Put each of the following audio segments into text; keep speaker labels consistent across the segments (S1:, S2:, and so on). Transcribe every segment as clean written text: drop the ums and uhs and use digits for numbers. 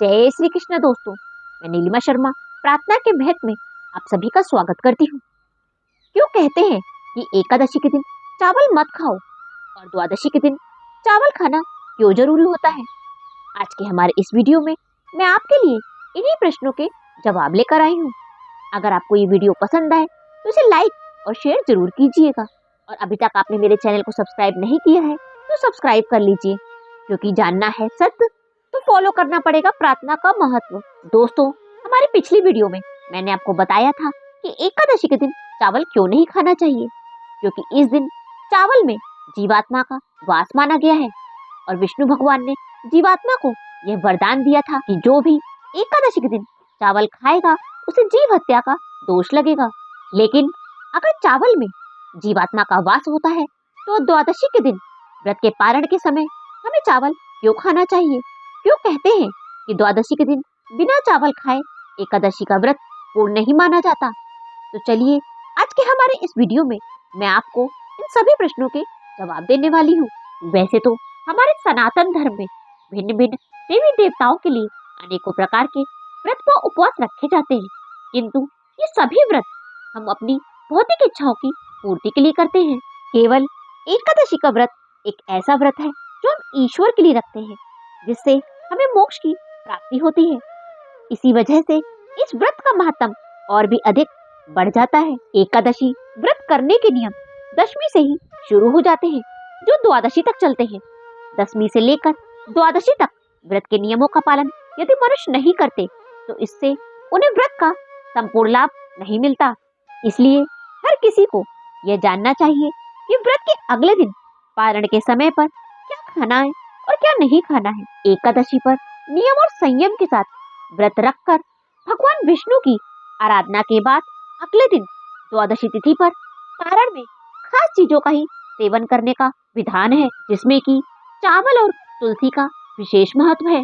S1: जय श्री कृष्ण दोस्तों, मैं नीलिमा शर्मा प्रार्थना के महत्व में आप सभी का स्वागत करती हूँ। क्यों कहते हैं कि एकादशी के दिन चावल मत खाओ और द्वादशी के दिन चावल खाना क्यों जरूरी होता है? आज के हमारे इस वीडियो में मैं आपके लिए इन्हीं प्रश्नों के जवाब लेकर आई हूँ। अगर आपको ये वीडियो पसंद आए तो इसे लाइक और शेयर जरूर कीजिएगा, और अभी तक आपने मेरे चैनल को सब्सक्राइब नहीं किया है तो सब्सक्राइब कर लीजिए, क्योंकि जानना है सत्य तो फॉलो करना पड़ेगा प्रार्थना का महत्व। दोस्तों, हमारी पिछली वीडियो में मैंने आपको बताया था कि एकादशी के दिन चावल क्यों नहीं खाना चाहिए, क्योंकि इस दिन चावल में जीवात्मा का वास माना गया है और विष्णु भगवान ने जीवात्मा को यह वरदान दिया था कि जो भी एकादशी के दिन चावल खाएगा उसे जीव हत्या का दोष लगेगा। लेकिन अगर चावल में जीवात्मा का वास होता है तो द्वादशी के दिन व्रत के पारण के समय हमें चावल क्यों खाना चाहिए? क्यों कहते हैं कि द्वादशी के दिन बिना चावल खाए एकादशी का व्रत पूर्ण नहीं माना जाता? तो चलिए आज के हमारे इस वीडियो में मैं आपको इन सभी प्रश्नों के जवाब देने वाली हूँ। वैसे तो हमारे सनातन धर्म में भिन्न भिन्न देवी देवताओं के लिए अनेकों प्रकार के व्रत व उपवास रखे जाते हैं, किंतु ये सभी व्रत हम अपनी भौतिक इच्छाओं की पूर्ति के लिए करते हैं। केवल एकादशी का व्रत एक ऐसा व्रत है जो हम ईश्वर के लिए रखते हैं, जिससे हमें मोक्ष की प्राप्ति होती है। इसी वजह से इस व्रत का महत्व और भी अधिक बढ़ जाता है। एकादशी व्रत करने के नियम दशमी से ही शुरू हो जाते हैं, जो द्वादशी तक चलते हैं। दशमी से लेकर द्वादशी तक व्रत के नियमों का पालन यदि मनुष्य नहीं करते तो इससे उन्हें व्रत का संपूर्ण लाभ नहीं मिलता। इसलिए हर किसी को यह जानना चाहिए कि व्रत के अगले दिन पारण के समय पर क्या खाना है और क्या नहीं खाना है। एकादशी पर नियम और संयम के साथ व्रत रखकर भगवान विष्णु की आराधना के बाद अगले दिन द्वादशी तिथि पर पारण में खास चीजों का ही सेवन करने का विधान है, जिसमें कि चावल और तुलसी का विशेष महत्व है।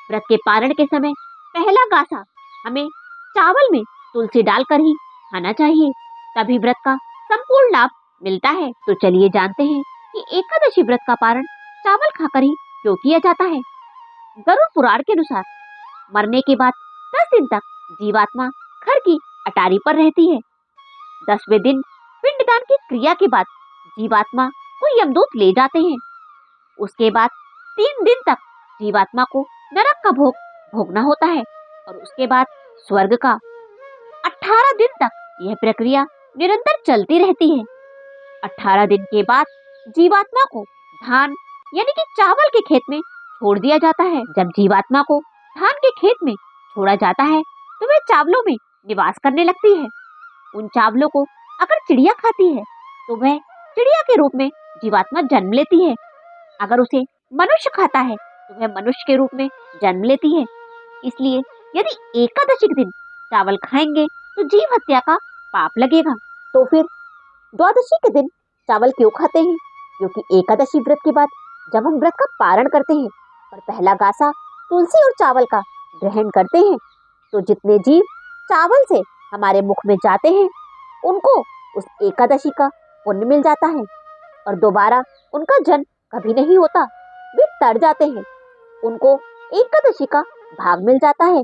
S1: व्रत के पारण के समय पहला गासा हमें चावल में तुलसी डालकर ही खाना चाहिए, तभी व्रत का संपूर्ण लाभ मिलता है। तो चलिए जानते हैं कि एकादशी व्रत का पारण चावल खाकर ही क्यों किया जाता है। गरुड़ पुराण के अनुसार मरने के बाद 10 दिन तक जीवात्मा घर की अटारी पर रहती है। 10वें दिन पिंडदान की क्रिया के बाद जीवात्मा को यमदूत ले जाते हैं। उसके बाद 3 दिन तक जीवात्मा को नरक का भोग भोगना होता है और उसके बाद स्वर्ग का। 18 दिन तक यह प्रक्रिया निरंतर चलती रहती है। 18 दिन के बाद जीवात्मा को धान यानी कि चावल के खेत में छोड़ दिया जाता है। जब जीवात्मा को धान के खेत में छोड़ा जाता है तो वह चावलों में निवास करने लगती है। उन चावलों को अगर चिड़िया खाती है तो वह चिड़िया के रूप में जीवात्मा जन्म लेती है। अगर उसे मनुष्य खाता है तो वह मनुष्य के रूप में जन्म लेती है। इसलिए यदि एकादशी के दिन चावल खाएंगे तो जीव हत्या का पाप लगेगा। तो फिर द्वादशी के दिन चावल क्यों खाते हैं? क्योंकि एकादशी व्रत के बाद जब हम व्रत का पारण करते हैं और पहला गासा तुलसी और चावल का ग्रहण करते हैं तो जितने जीव चावल से हमारे मुख में जाते हैं उनको उस एकादशी का पुण्य मिल जाता है और दोबारा उनका जन्म कभी नहीं होता। वे तर जाते हैं, उनको एकादशी का भाग मिल जाता है।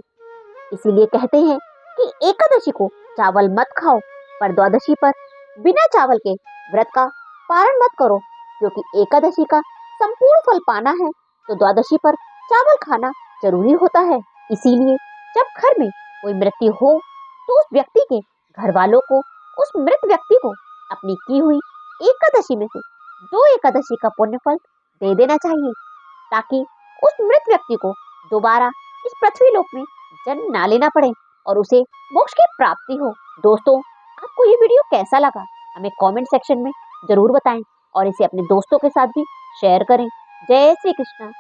S1: इसीलिए कहते हैं कि एकादशी को चावल मत खाओ, पर द्वादशी पर बिना चावल के व्रत का पारण मत करो, क्योंकि एकादशी का संपूर्ण फल पाना है तो द्वादशी पर चावल खाना जरूरी होता है। इसीलिए जब घर में कोई मृत्यु हो तो उस व्यक्ति के घर वालों को उस मृत व्यक्ति को अपनी की हुई एकादशी में से 2 एकादशी का पुण्य फल दे देना चाहिए, ताकि उस मृत व्यक्ति को दोबारा इस पृथ्वी लोक में जन्म ना लेना पड़े और उसे मोक्ष की प्राप्ति हो। दोस्तों, आपको ये वीडियो कैसा लगा हमें कमेंट सेक्शन में जरूर बताएं और इसे अपने दोस्तों के साथ भी शेयर करें। जय श्री कृष्ण।